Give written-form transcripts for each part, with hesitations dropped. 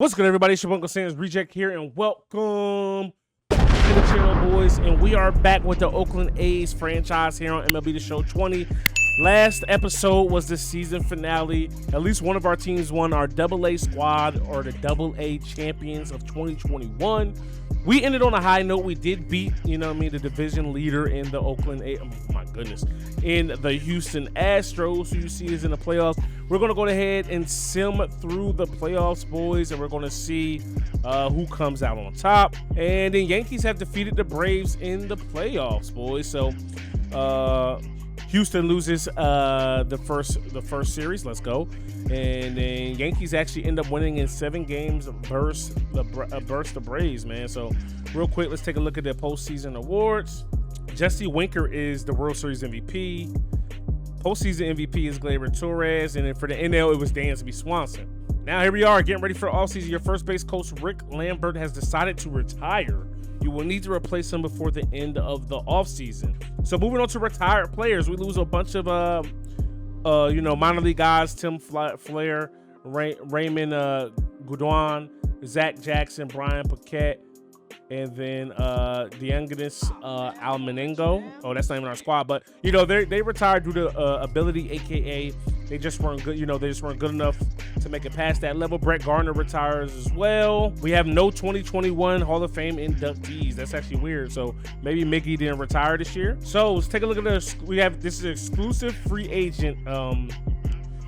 What's good, everybody? It's your UncleSamsReject here, and welcome back to the channel, boys. And we are back with the Oakland A's franchise here on MLB The Show 20. Last episode was the season finale. At least one of our teams won our AA squad, or the AA champions of 2021. We ended on a high note. We did beat, the division leader in the Oakland A. Oh my goodness, in the Houston Astros, who you see is in the playoffs. We're going to go ahead and sim through the playoffs, boys, and we're going to see who comes out on top. And then Yankees have defeated the Braves in the playoffs, boys. So Houston loses the first series. Let's go. And then Yankees actually end up winning in 7 games versus the Braves, man. So real quick, let's take a look at their postseason awards. Jesse Winker is the World Series MVP. Postseason MVP is Garrett Richards, and then for the NL, it was Dansby Swanson. Now here we are, getting ready for offseason. Your first base coach, Rick Lambert, has decided to retire. You will need to replace him before the end of the offseason. So moving on to retired players, we lose a bunch of minor league guys: Tim Flair, Raymond Goudon, Zach Jackson, Brian Paquette, and then Diangelis Almenengo. Oh, that's not even our squad, but they retired due to ability, aka they just weren't good. They just weren't good enough to make it past that level. Brett Gardner retires as well. We have no 2021 Hall of Fame inductees. That's actually weird. So maybe Mickey didn't retire this year. So let's take a look at this. This is an exclusive free agent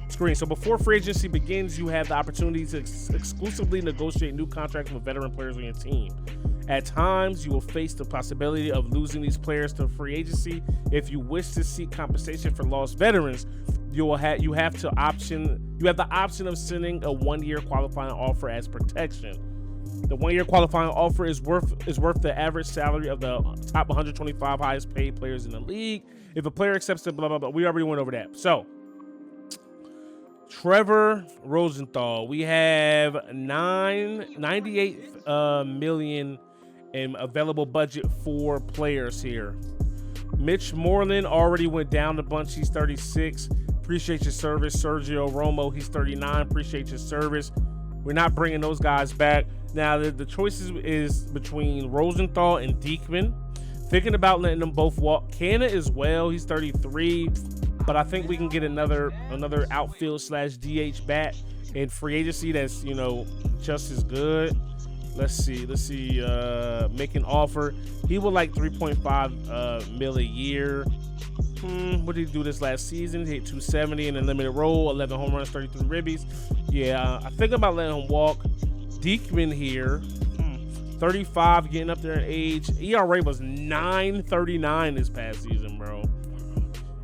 screen. So before free agency begins, you have the opportunity to exclusively negotiate new contracts with veteran players on your team. At times, you will face the possibility of losing these players to free agency. If you wish to seek compensation for lost veterans, you have the option of sending a 1-year qualifying offer as protection. The 1-year qualifying offer is worth the average salary of the top 125 highest paid players in the league. If a player accepts it, blah blah blah. We already went over that. So Trevor Rosenthal, we have 98 million in available budget for players here. Mitch Moreland already went down a bunch. He's 36. Appreciate your service. Sergio Romo, he's 39. Appreciate your service. We're not bringing those guys back. Now, the choices is between Rosenthal and Diekman. Thinking about letting them both walk. Canna as well. He's 33. But I think we can get another outfield / DH bat in free agency that's, just as good. Let's see. Make an offer. He would like 3.5 mil a year. What did he do this last season? He hit 270 in a limited role, 11 home runs, 33 ribbies. Yeah, I think about letting him walk. Diekman here, 35, getting up there in age. ERA was 9.39 this past season, bro.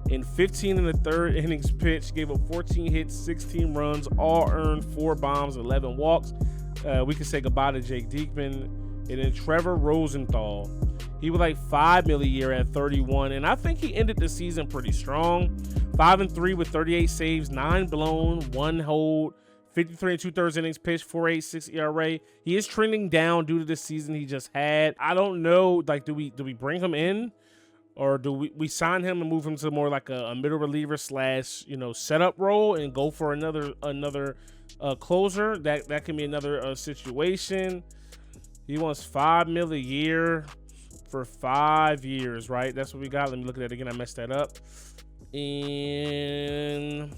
In 15 in the third innings pitch, gave up 14 hits, 16 runs, all earned, 4 bombs, 11 walks. We can say goodbye to Jake Diekman. And then Trevor Rosenthal, he was like 5 mil a year at 31, and I think he ended the season pretty strong. 5-3 with 38 saves, 9 blown, 1 hold, 53 and 2/3 innings pitched, 4.86 ERA. He is trending down due to the season he just had. I don't know, do we bring him in? Or do we sign him and move him to more like a middle reliever / setup role and go for another closer? That can be another situation. He wants 5 mil a year for 5 years, right? That's what we got. Let me look at that again. I messed that up. And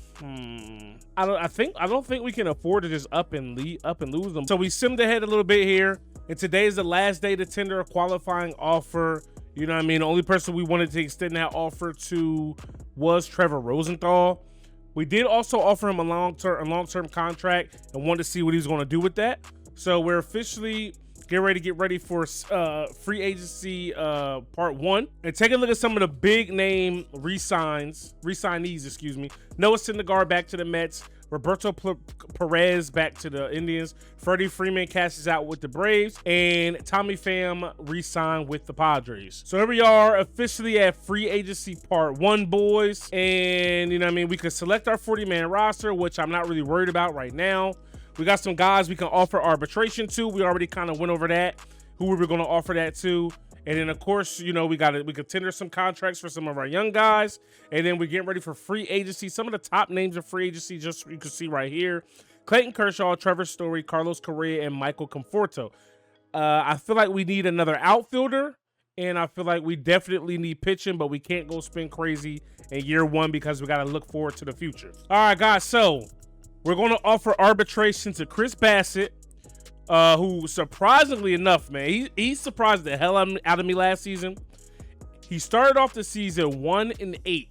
I don't think we can afford to just up and lose them. So we simmed ahead a little bit here. And today is the last day to tender a qualifying offer. You know what I mean? The only person we wanted to extend that offer to was Trevor Rosenthal. We did also offer him a long-term contract and wanted to see what he's going to do with that. So we're officially get ready for free agency part 1. And take a look at some of the big name resignees, Noah Syndergaard back to the Mets. Roberto Perez back to the Indians. Freddie Freeman cashes out with the Braves. And Tommy Pham re-signed with the Padres. So here we are officially at free agency part 1, boys. And we could select our 40-man roster, which I'm not really worried about right now. We got some guys we can offer arbitration to. We already kind of went over that, who we were going to offer that to. And then, of course, we could tender some contracts for some of our young guys. And then we're getting ready for free agency. Some of the top names of free agency, just you can see right here. Clayton Kershaw, Trevor Story, Carlos Correa, and Michael Conforto. I feel like we need another outfielder, and I feel like we definitely need pitching, but we can't go spin crazy in year one because we got to look forward to the future. All right, guys, so we're going to offer arbitration to Chris Bassett, who surprisingly enough, man, he surprised the hell out of me last season. He started off the season 1-8.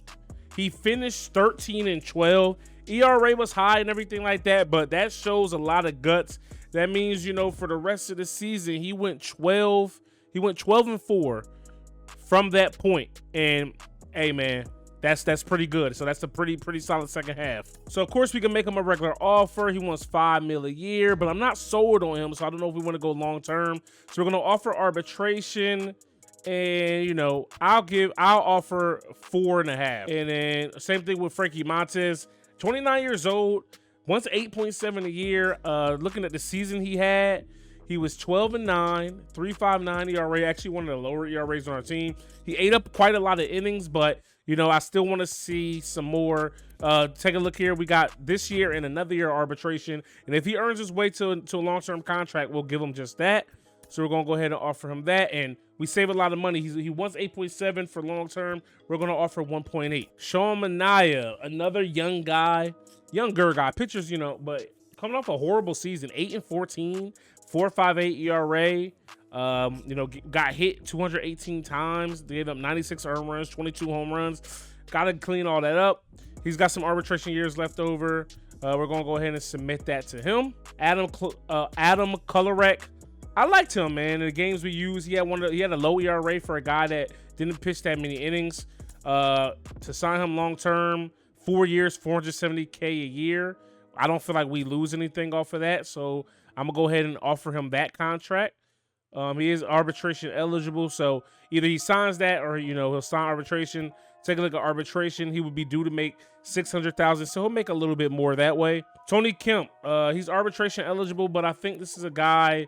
He finished 13-12. ERA was high and everything like that, but that shows a lot of guts. That means, you know, for the rest of the season, he went 12. He went 12-4 from that point. And hey, man, that's pretty good. So that's a pretty solid second half. So of course we can make him a regular offer. He wants $5 million a year, but I'm not sold on him. So I don't know if we want to go long term. So we're gonna offer arbitration. And, you know, I'll offer 4.5. And then same thing with Frankie Montes, 29 years old, wants 8.7 a year. Looking at the season he had, he was 12-9, 3.59 ERA, actually one of the lower ERAs on our team. He ate up quite a lot of innings, but, you know, I still want to see some more. Take a look here. We got this year and another year arbitration. And if he earns his way to a long-term contract, we'll give him just that. So we're going to go ahead and offer him that. And we save a lot of money. He wants 8.7 for long term. We're going to offer 1.8. Sean Manaea, another younger guy. Pitchers, you know, but coming off a horrible season, 8-14, 4.58 ERA. You know, got hit 218 times. They gave up 96 earned runs, 22 home runs. Got to clean all that up. He's got some arbitration years left over. We're going to go ahead and submit that to him. Adam Kolarek. I liked him, man. In the games we used, he had a low ERA for a guy that didn't pitch that many innings. To sign him long term, 4 years, $470K a year. I don't feel like we lose anything off of that, so I'm gonna go ahead and offer him that contract. He is arbitration eligible, so either he signs that or, you know, he'll sign arbitration. Take a look at arbitration. He would be due to make $600,000, so he'll make a little bit more that way. Tony Kemp, he's arbitration eligible, but I think this is a guy.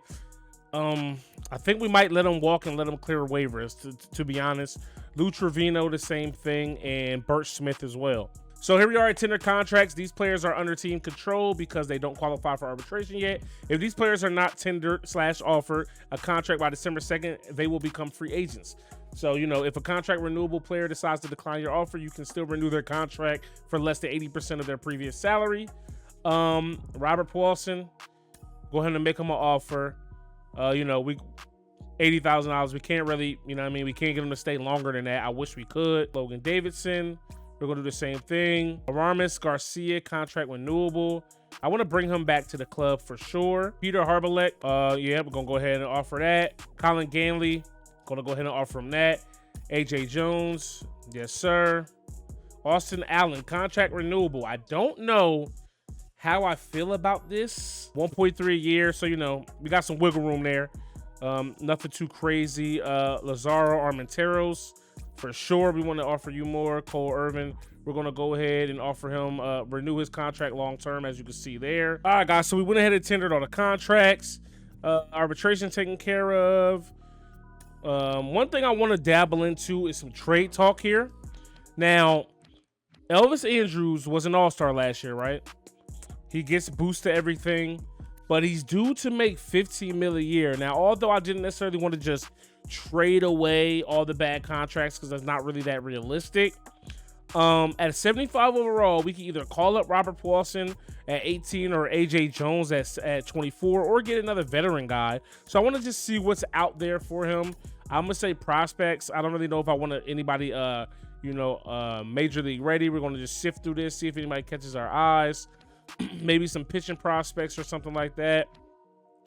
I think we might let him walk and let him clear waivers, to be honest. Lou Trevino, the same thing, and Burt Smith as well. So here we are at tender contracts. These players are under team control because they don't qualify for arbitration yet. If these players are not tendered/offered a contract by December 2nd, they will become free agents. So, you know, if a contract renewable player decides to decline your offer, you can still renew their contract for less than 80% of their previous salary. Robert Paulson, go ahead and make him an offer. You know, $80,000. We can't really, you know what I mean? We can't get him to stay longer than that. I wish we could. Logan Davidson, we're going to do the same thing. Aramis Garcia, contract renewable. I want to bring him back to the club for sure. Peter Harbalek, yeah, we're going to go ahead and offer that. Colin Gainley, going to go ahead and offer him that. AJ Jones, yes, sir. Austin Allen, contract renewable. I don't know how I feel about this. 1.3 a year, so, you know, we got some wiggle room there. Nothing too crazy. Lazaro Armenteros, for sure we want to offer you more. Cole Irvin, we're going to go ahead and offer him renew his contract long term, as you can see there. All right, guys, so we went ahead and tendered all the contracts. Arbitration taken care of. One thing I want to dabble into is some trade talk here. Now, Elvis Andrews was an all-star last year, right? He gets boost to everything, but he's due to make $15 million a year. Now, although I didn't necessarily want to just trade away all the bad contracts because that's not really that realistic. At 75 overall, we can either call up Robert Paulson at 18 or AJ Jones at 24, or get another veteran guy. So I want to just see what's out there for him. I'm gonna say prospects. I don't really know if I want anybody, major league ready. We're gonna just sift through this, see if anybody catches our eyes. Maybe some pitching prospects or something like that.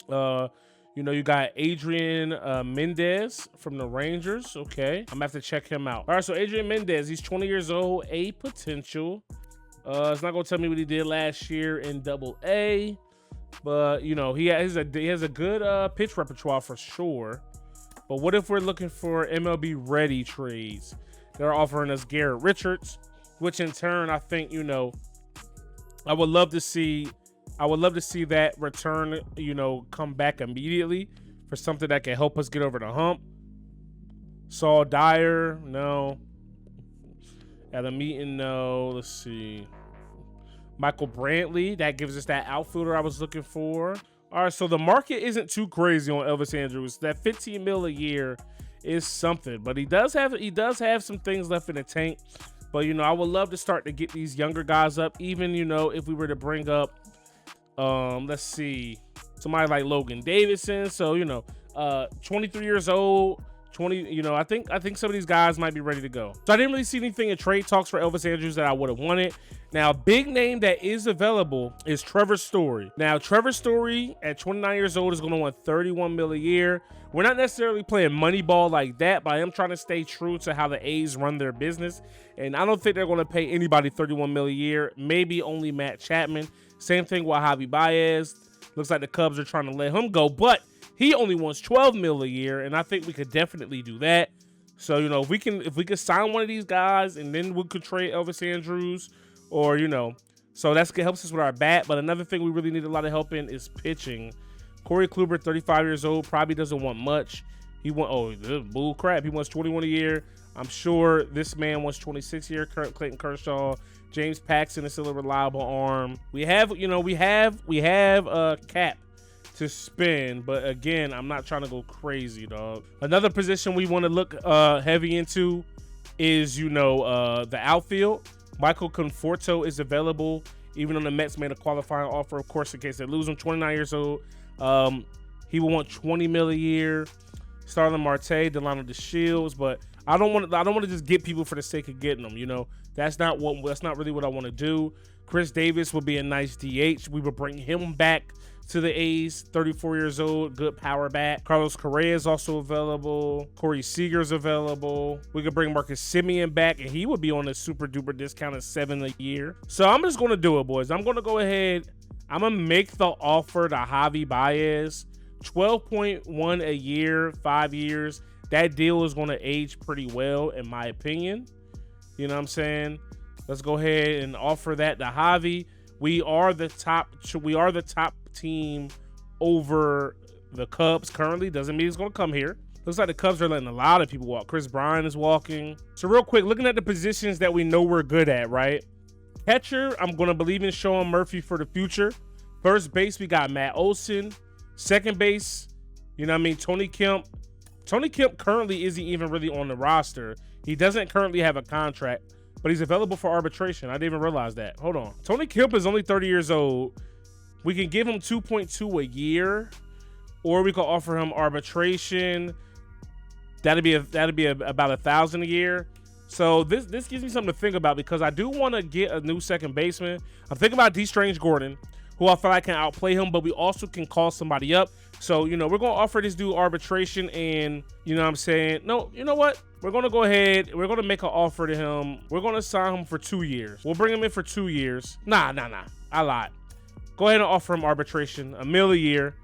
You got Adrian Mendez from the Rangers. Okay, I'm gonna have to check him out. All right, so Adrian Mendez, he's 20 years old, a potential. It's not gonna tell me what he did last year in Double-A, but he has a good pitch repertoire for sure. But what if we're looking for MLB ready trades? They're offering us Garrett Richards, which in turn I think I would love to see that return, come back immediately for something that can help us get over the hump. Saul Dyer, no. Adam Eaton, no. Let's see. Michael Brantley, that gives us that outfielder I was looking for. All right, so the market isn't too crazy on Elvis Andrews. That 15 mil a year is something, but he does have some things left in the tank. But I would love to start to get these younger guys up. Even if we were to bring up, let's see, somebody like Logan Davidson. So 23 years old. 20, I think some of these guys might be ready to go. So I didn't really see anything in trade talks for Elvis Andrews that I would have wanted. Now, a big name that is available is Trevor Story. Now, Trevor Story at 29 years old is going to want 31 mil a year. We're not necessarily playing money ball like that, but I am trying to stay true to how the A's run their business. And I don't think they're going to pay anybody 31 mil a year, maybe only Matt Chapman. Same thing with Javi Baez. Looks like the Cubs are trying to let him go, but he only wants 12 mil a year, and I think we could definitely do that. So, if we could sign one of these guys, and then we could trade Elvis Andrews, or so that helps us with our bat. But another thing we really need a lot of help in is pitching. Corey Kluber, 35 years old, probably doesn't want much. He bull crap. He wants 21 a year. I'm sure this man wants 26 a year. Clayton Kershaw, James Paxton is still a reliable arm. We have Cap to spend, but again, I'm not trying to go crazy, dog. Another position we want to look heavy into is the outfield. Michael Conforto is available, even though the Mets made a qualifying offer, of course, in case they lose him. 29 years old. He will want 20 mil a year. Starlin Marte, Delano DeShields, but I don't want to just get people for the sake of getting them. That's not really what I want to do. Chris Davis would be a nice DH. We would bring him back to the A's, 34 years old, good power bat. Carlos Correa is also available. Corey Seager's available. We could bring Marcus Semien back, and he would be on a super duper discount of $7 a year. So I'm just going to do it, boys. I'm going to go ahead. I'm going to make the offer to Javi Baez. 12.1 a year, 5 years. That deal is going to age pretty well, in my opinion. You know what I'm saying? Let's go ahead and offer that to Javi. We are the top team over the Cubs currently. Doesn't mean it's going to come here. Looks like the Cubs are letting a lot of people walk. Chris Bryant is walking. So real quick, looking at the positions that we know we're good at, right? Catcher, I'm going to believe in Sean Murphy for the future. First base, we got Matt Olson. Second base, Tony Kemp. Tony Kemp currently isn't even really on the roster. He doesn't currently have a contract, but he's available for arbitration. I didn't even realize that. Hold on. Tony Kemp is only 30 years old. We can give him 2.2 a year, or we could offer him arbitration. That'd be about $1,000 a year. So this gives me something to think about, because I do want to get a new second baseman. I'm thinking about D. Strange Gordon, who I feel like can outplay him, but we also can call somebody up. So, we're going to offer this dude arbitration, and, No, you know what? We're going to go ahead. We're going to make an offer to him. We're going to sign him for 2 years. We'll bring him in for 2 years. Nah. I lied. Go ahead and offer him arbitration, $1 million a year.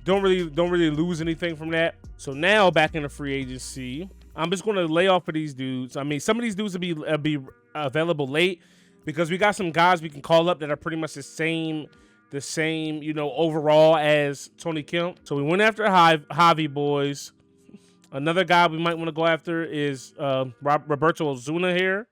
Don't really lose anything from that. So now back in the free agency, I'm just going to lay off of these dudes. I mean, some of these dudes will be available late, because we got some guys we can call up that are pretty much the same, overall as Tony Kemp. So we went after Javi, boys. Another guy we might want to go after is Roberto Ozuna here.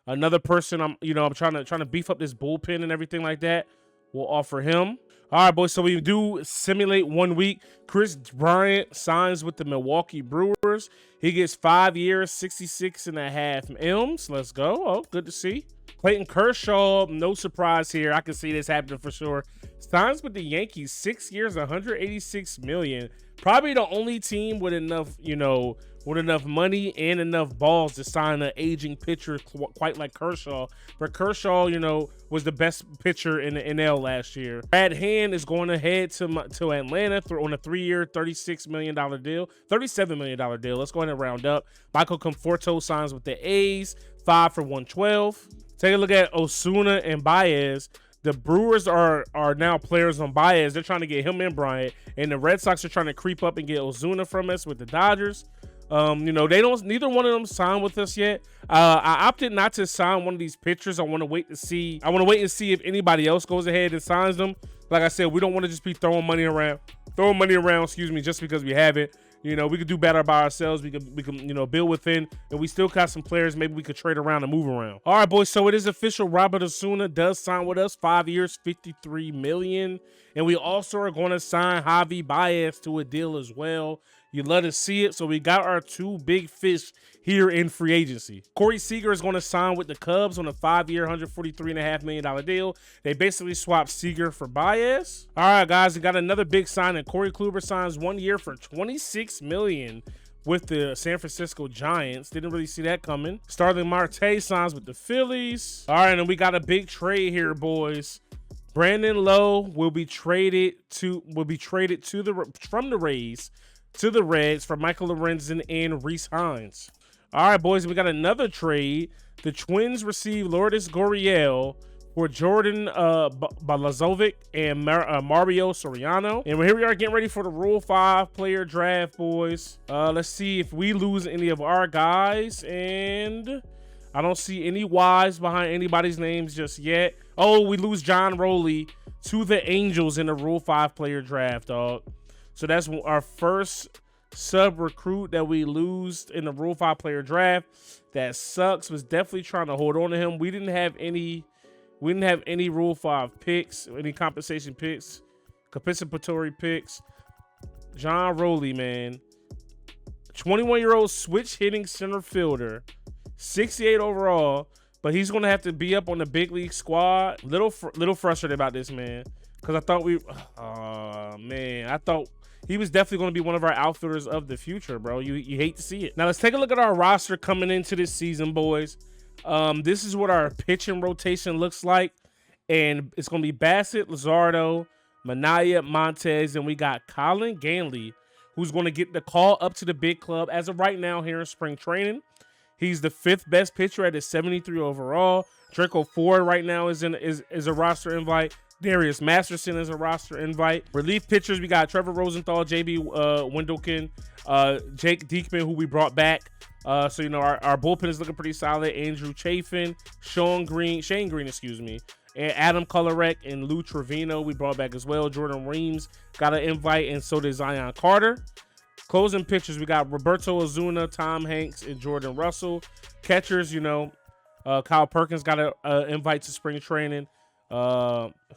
Another person I'm trying to beef up this bullpen and everything like that. We'll offer him. All right, boys. So we do simulate 1 week. Chris Bryant signs with the Milwaukee Brewers. He gets 5 years, 66.5 M's. Let's go. Oh, good to see. Clayton Kershaw, no surprise here. I can see this happening for sure. Signs with the Yankees, 6 years, $186 million. Probably the only team with enough, with enough money and enough balls to sign an aging pitcher quite like Kershaw. But Kershaw, was the best pitcher in the NL last year. Brad Hand is going ahead to Atlanta on a 3-year, $36 million deal, $37 million deal. Let's go ahead and round up. Michael Conforto signs with the A's, 5 for $112. Take a look at Osuna and Baez. The Brewers are now players on Baez. They're trying to get him and Bryant, and the Red Sox are trying to creep up and get Osuna from us with the Dodgers. Neither one of them signed with us yet. I opted not to sign one of these pitchers. I want to wait and see if anybody else goes ahead and signs them. Like I said, we don't want to just be throwing money around, just because we have it. You know, we could do better by ourselves. We can, you know, build within, and we still got some players maybe we could trade around and move around. All right, boys. So it is official. Robert Osuna does sign with us, 5 years, $53 million, and we also are going to sign Javi Baez to a deal as well. You love to see it. So we got our 2 big fish here in free agency. Corey Seager is going to sign with the Cubs on a 5-year, $143.5 million deal. They basically swapped Seager for Baez. All right, guys, we got another big signing. Corey Kluber signs 1 year for $26 million with the San Francisco Giants. Didn't really see that coming. Starling Marte signs with the Phillies. All right, and we got a big trade here, boys. Brandon Lowe will be traded from the Rays to the Reds for Michael Lorenzen and Rhys Hines. All right, boys, we got another trade. The Twins receive Lourdes Gurriel for Jordan Balazovic and Mario Soriano. And here we are getting ready for the Rule 5 player draft, boys. Let's see if we lose any of our guys. And I don't see any Ys behind anybody's names just yet. Oh, we lose John Rowley to the Angels in the Rule 5 player draft, dog. So that's our first sub recruit that we lose in the Rule 5 player draft. That sucks. Was definitely trying to hold on to him. We didn't have any Rule 5 picks, any compensation picks, compensatory picks. John Rowley, man. 21-year-old switch hitting center fielder, 68 overall, but he's going to have to be up on the big league squad. Little frustrated about this, man, because I thought I thought he was definitely going to be one of our outfielders of the future, bro. You hate to see it. Now, let's take a look at our roster coming into this season, boys. This is what our pitching rotation looks like, and it's going to be Bassett, Luzardo, Minaya, Montez, and we got Colin Gainley, who's going to get the call up to the big club as of right now here in spring training. He's the 5th best pitcher at a 73 overall. Draco Ford right now is a roster invite. Darius Masterson is a roster invite. Relief pitchers, we got Trevor Rosenthal, JB Wendelken, Jake Diekman, who we brought back. So, you know, our bullpen is looking pretty solid. Andrew Chafin, Shane Green, and Adam Kolarek and Lou Trevino we brought back as well. Jordan Reams got an invite, and so did Zion Carter. Closing pitchers, we got Roberto Ozuna, Tom Hanks, and Jordan Russell. Catchers, you know, Kyle Perkins got an invite to spring training.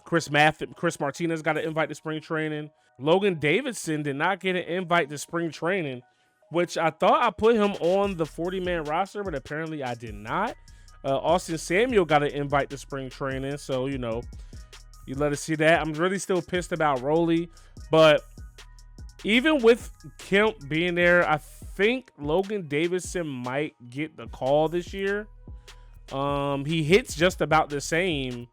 Chris Martinez got an invite to spring training. Logan Davidson did not get an invite to spring training, which I thought I put him on the 40-man roster, but apparently I did not. Austin Samuel got an invite to spring training, so, you know, you let us see that. I'm really still pissed about Rowley, but even with Kemp being there, I think Logan Davidson might get the call this year. He hits just about the same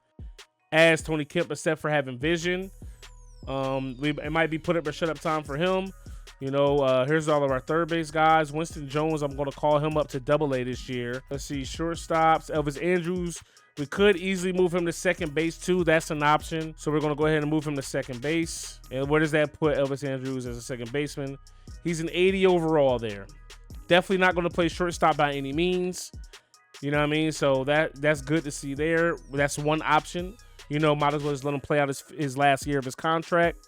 as Tony Kemp, except for having vision. It might be put up or shut up time for him. You know, here's all of our third base guys. Winston Jones, I'm going to call him up to Double-A this year. Let's see, shortstops. Elvis Andrews, we could easily move him to second base too. That's an option. So we're going to go ahead and move him to second base. And where does that put Elvis Andrews as a second baseman? He's an 80 overall there. Definitely not going to play shortstop by any means. You know what I mean? So that's good to see there. That's one option. You know, might as well just let him play out his last year of his contract.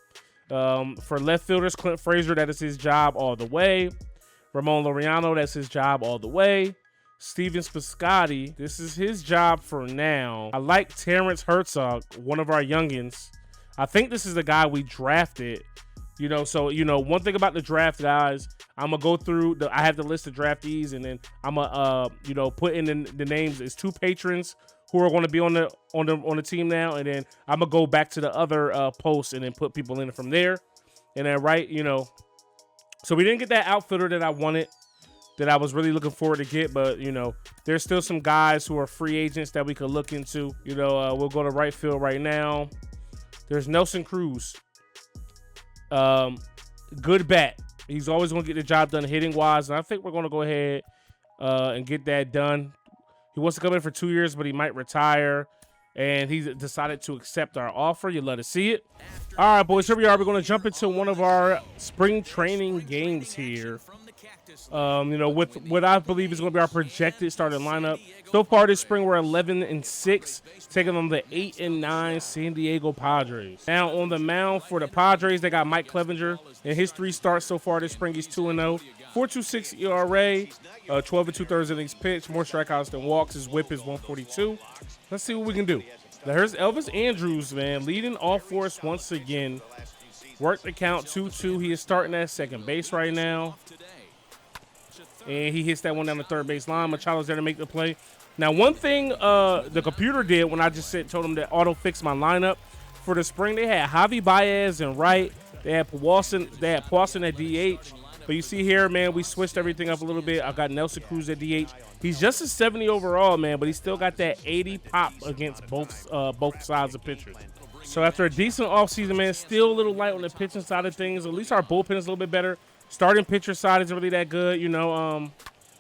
For left fielders, Clint Frazier, that is his job all the way. Ramon Loriano, that's his job all the way. Steven Piscotty, this is his job for now. I like Terrence Herzog, one of our youngins. I think this is the guy we drafted. You know, so, you know, one thing about the draft, guys, I'm going to go through, I have the list of draftees, and then I'm going to, you know, put in the names. It's 2 patrons who are going to be on the team now, and then I'm going to go back to the other posts and then put people in from there. And then, right, you know, so we didn't get that outfielder that I wanted, that I was really looking forward to get, but, you know, there's still some guys who are free agents that we could look into. You know, we'll go to right field right now. There's Nelson Cruz. Good bat. He's always going to get the job done hitting wise, and I think we're going to go ahead and get that done. He wants to come in for 2 years, but he might retire, and he's decided to accept our offer. You let us see it. All right, boys, here we are. We're going to jump into one of our spring training games here. You know, with what I believe is going to be our projected starting lineup. So far this spring, we're 11-6, taking on the 8-9 San Diego Padres. Now on the mound for the Padres, they got Mike Clevenger. In his 3 starts so far this spring, he's 2-0, 4.26 ERA, 12 2/3 innings pitched, more strikeouts than walks. His WHIP is 142. Let's see what we can do. Now here's Elvis Andrews, man, leading off for us once again. Worked the count 2-2. He is starting at second base right now. And he hits that one down the third base line. Machado's there to make the play. Now, one thing the computer did when I just told him to auto-fix my lineup for the spring, they had Javi Baez and right. They had Pawson at DH. But you see here, man, we switched everything up a little bit. I've got Nelson Cruz at DH. He's just a 70 overall, man, but he still got that 80 pop against both sides of pitchers. So after a decent offseason, man, still a little light on the pitching side of things. At least our bullpen is a little bit better. Starting pitcher side isn't really that good, you know.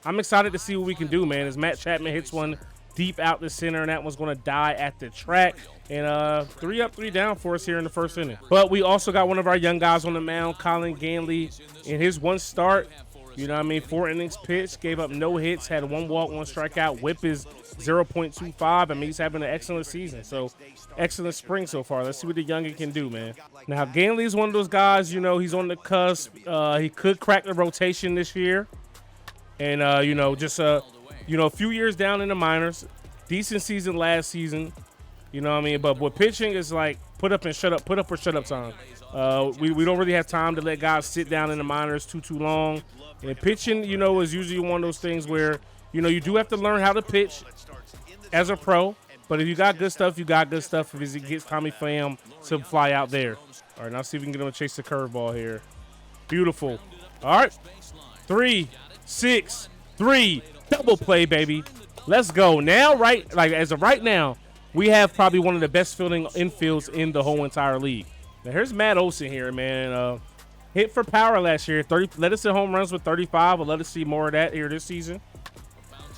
I'm excited to see what we can do, man. As Matt Chapman hits one deep out the center, and that one's going to die at the track. And 3 up, 3 down for us here in the first inning. But we also got one of our young guys on the mound, Colin Gainley. In his 1 start, you know what I mean, 4 innings pitched, gave up no hits, had 1 walk, 1 strikeout. WHIP is 0.25. I mean, he's having an excellent season. So, excellent spring so far. Let's see what the youngin can do, man. Now, Gainley is one of those guys, you know, he's on the cusp. He could crack the rotation this year. And, you know, just, you know, a few years down in the minors. Decent season last season. You know what I mean? But with pitching, is like put up and shut up, put up or shut up time. We don't really have time to let guys sit down in the minors too long. And pitching, you know, is usually one of those things where, you know, you do have to learn how to pitch as a pro. But if you got good stuff, you got good stuff. If it gets Tommy Pham to fly out there. All right, now see if we can get him to chase the curveball here. Beautiful. All right. 3, 6, 3. Double play, baby. Let's go. Now, as of right now, we have probably one of the best fielding infields in the whole entire league. Now, here's Matt Olson here, man. Hit for power last year. 30. Let us hit home runs with 35. But let us see more of that here this season.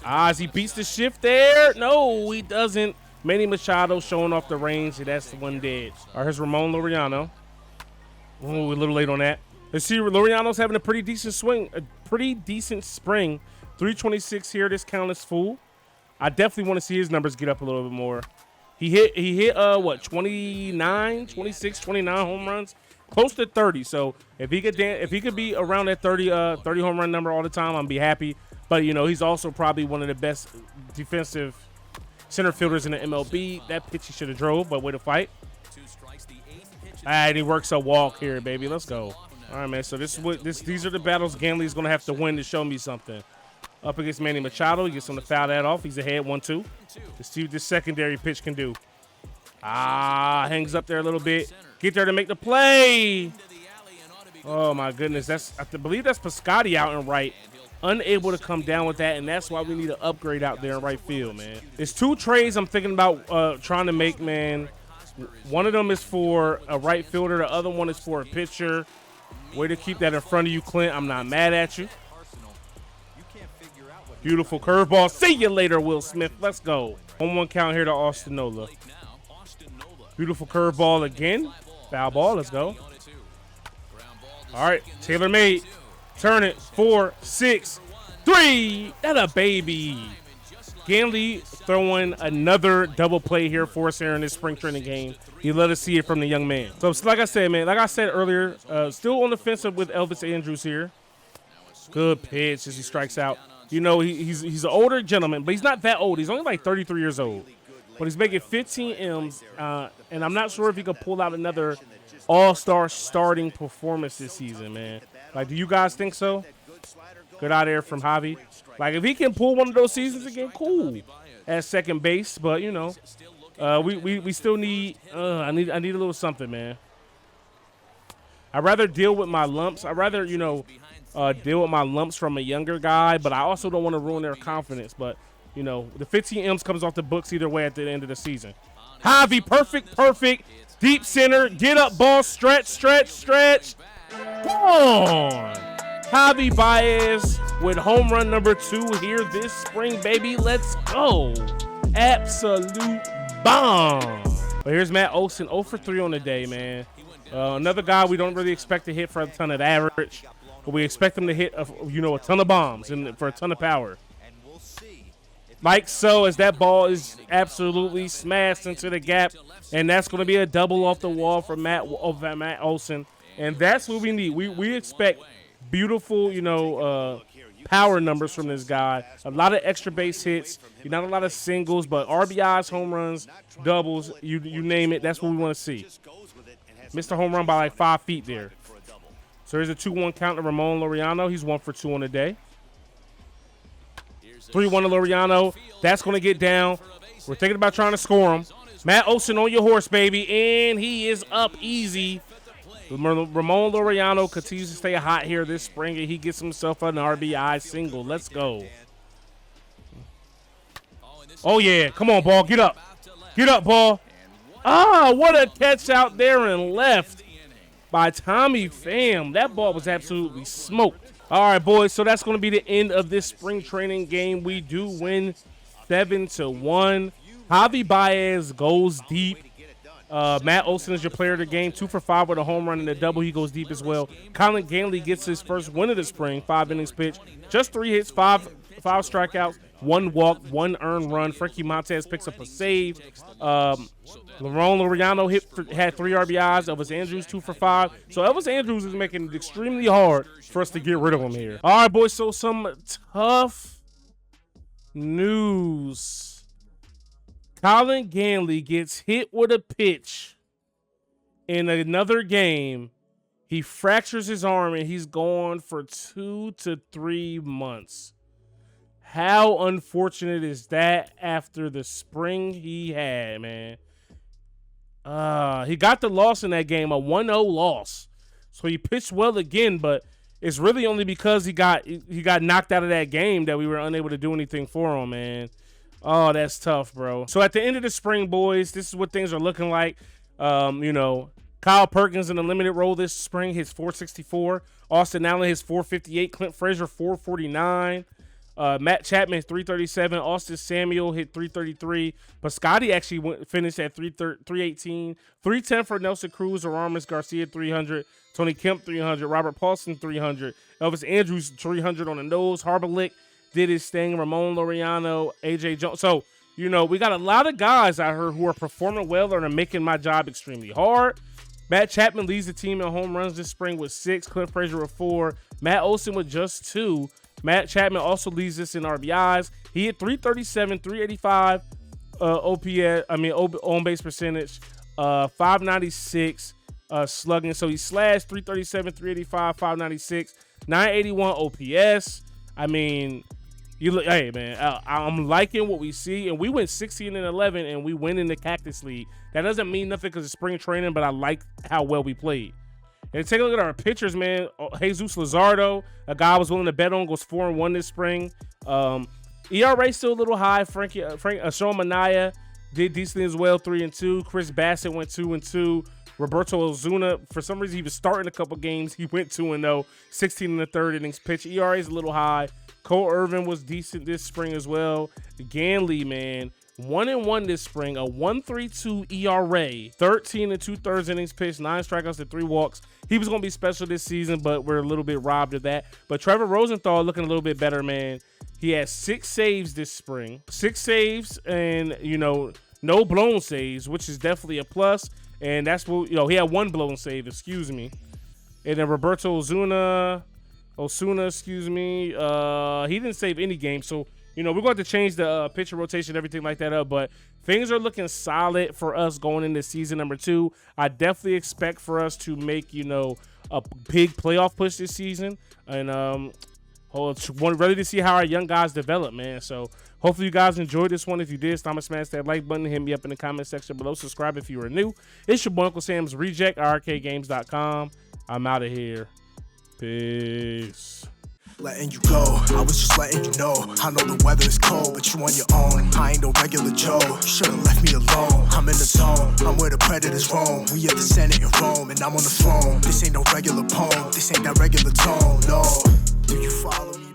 As he beats the shift there. No, he doesn't. Manny Machado showing off the range. That's the one dead. All right, here's Ramon Loriano. Oh, a little late on that. Let's see. Loriano's having a pretty decent swing. A pretty decent spring. 326 here. This count is full. I definitely want to see his numbers get up a little bit more. He hit what, 29, 26, 29 home runs, close to 30. So if he could be around that 30 home run number all the time, I'd be happy. But you know, he's also probably one of the best defensive center fielders in the MLB. That pitch he should have drove, but way to fight. All right, he works a walk here, baby. Let's go. All right, man. So these are the battles Gainley's gonna have to win to show me something. Up against Manny Machado, he gets him to foul that off. He's ahead 1-2. Let's see what this secondary pitch can do. Hangs up there a little bit. Get there to make the play. Oh my goodness, I believe that's Piscotty out in right. Unable to come down with that, and that's why we need an upgrade out there in right field, man. There's 2 trades I'm thinking about trying to make, man. One of them is for a right fielder. The other one is for a pitcher. Way to keep that in front of you, Clint. I'm not mad at you. Beautiful curveball. See you later, Will Smith. Let's go. 1-1 count here to Austin Nola. Beautiful curveball again. Foul ball. Let's go. All right. Taylor made. Turn it. 4, 6, 3. That a baby. Gainley throwing another double play here for us here in this spring training game. He let us see it from the young man. So like I said, man, like I said earlier, still on the fence with Elvis Andrews here. Good pitch as he strikes out. You know, he's an older gentleman, but he's not that old. He's only like 33 years old. But he's making 15 M's, and I'm not sure if he could pull out another all-star starting performance this season, man. Like, do you guys think so? Good out there from Javi. Like, if he can pull one of those seasons again, cool. At second base, but, you know, we still need I need a little something, man. I'd rather deal with my lumps. I'd rather, you know, deal with my lumps from a younger guy, but I also don't want to ruin their confidence. But, you know, the 15 M's comes off the books either way at the end of the season. Javi, perfect. Deep center, get up, ball, stretch. Come on. Javi Baez with home run number 2 here this spring, baby. Let's go. Absolute bomb. But here's Matt Olson, 0 for 3 on the day, man. Another guy we don't really expect to hit for a ton of average. but we expect him to hit, a ton of bombs and for a ton of power. Like so, as that ball is absolutely smashed into the gap, and that's going to be a double off the wall for Matt Olson, and that's what we need. We expect beautiful, power numbers from this guy. A lot of extra base hits, not a lot of singles, but RBIs, home runs, doubles, you name it. That's what we want to see. Missed a home run by like 5 feet there. So here's a 2-1 count to Ramon Loriano. He's 1 for 2 on the day. 3-1 to Loriano. That's going to get down. We're thinking about trying to score him. Matt Olson on your horse, baby. And he is up easy. Ramon Loriano continues to stay hot here this spring, and he gets himself an RBI single. Let's go. Oh, yeah. Come on, ball. Get up. Get up, ball. Ah, what a catch out there and left by Tommy Pham. That ball was absolutely smoked. All right, boys, so that's going to be the end of this spring training game. We do win 7-1. Javi Baez goes deep. Matt Olson is your player of the game, 2 for 5 with a home run and a double. He goes deep as well. Colin Gainley gets his first win of the spring, 5 innings pitched, just 3 hits, 5 strikeouts, 1 walk, 1 earned run. Frankie Montes picks up a save. Ramon Loriano had 3 RBIs. Elvis Andrews 2 for 5. So Elvis Andrews is making it extremely hard for us to get rid of him here. All right, boys. So some tough news. Colin Gainley gets hit with a pitch in another game. He fractures his arm and he's gone for 2 to 3 months. How unfortunate is that after the spring he had, man? He got the loss in that game, a 1-0 loss. So he pitched well again, but it's really only because he got knocked out of that game that we were unable to do anything for him, man. Oh, that's tough, bro. So at the end of the spring, boys, this is what things are looking like. Kyle Perkins in a limited role this spring hits 464. Austin Allen hits 458. Clint Frazier 449. Matt Chapman 337. Austin Samuel hit 333. Piscotty actually finished at 318. 310 for Nelson Cruz. Aramis Garcia 300. Tony Kemp 300. Robert Paulson 300. Elvis Andrews 300 on the nose. Harberlick did his thing. Ramon Loriano, AJ Jones. So, we got a lot of guys out here who are performing well and are making my job extremely hard. Matt Chapman leads the team in home runs this spring with 6. Clint Frazier with 4. Matt Olson with just 2. Matt Chapman also leads this in RBIs. He hit 337, 385 on base percentage, 596 slugging. So he slashed 337, 385, 596, 981 OPS. I mean, hey man, I'm liking what we see, and we went 16-11, and we win in the Cactus League. That doesn't mean nothing because it's spring training, but I like how well we played. And take a look at our pitchers, man. Jesus Luzardo, a guy I was willing to bet on, goes 4-1 this spring. ERA still a little high. Sean Manaea did decently as well, 3-2. Chris Bassett went 2-2. Roberto Ozuna, for some reason, he was starting a couple games. He went 2-0, 16 1/3 innings pitched. ERA is a little high. Cole Irvin was decent this spring as well. Gainley, man, 1-1 this spring, a 1.32 ERA, 13 2/3 innings pitched, 9 strikeouts and 3 walks. He was going to be special this season, but we're a little bit robbed of that. But Trevor Rosenthal looking a little bit better, man. He had 6 saves this spring, 6 saves, and no blown saves, which is definitely a plus. And that's what he had 1 blown save, excuse me. And then Roberto Osuna, he didn't save any game. So, we're going to have to change the pitcher rotation, everything like that up. But things are looking solid for us going into season number 2. I definitely expect for us to make, a big playoff push this season. And ready to see how our young guys develop, man. So hopefully you guys enjoyed this one. If you did, smash that like button. Hit me up in the comment section below. Subscribe if you are new. It's your boy Uncle Sam's Reject, RKGames.com. I'm out of here. Peace. Letting you go, I was just letting you know. I know the weather is cold, but you on your own. I ain't no regular Joe, you should've left me alone. I'm in the zone, I'm where the predators roam. We at the Senate in Rome, and I'm on the throne. This ain't no regular poem, this ain't that regular tone, no. Do you follow me?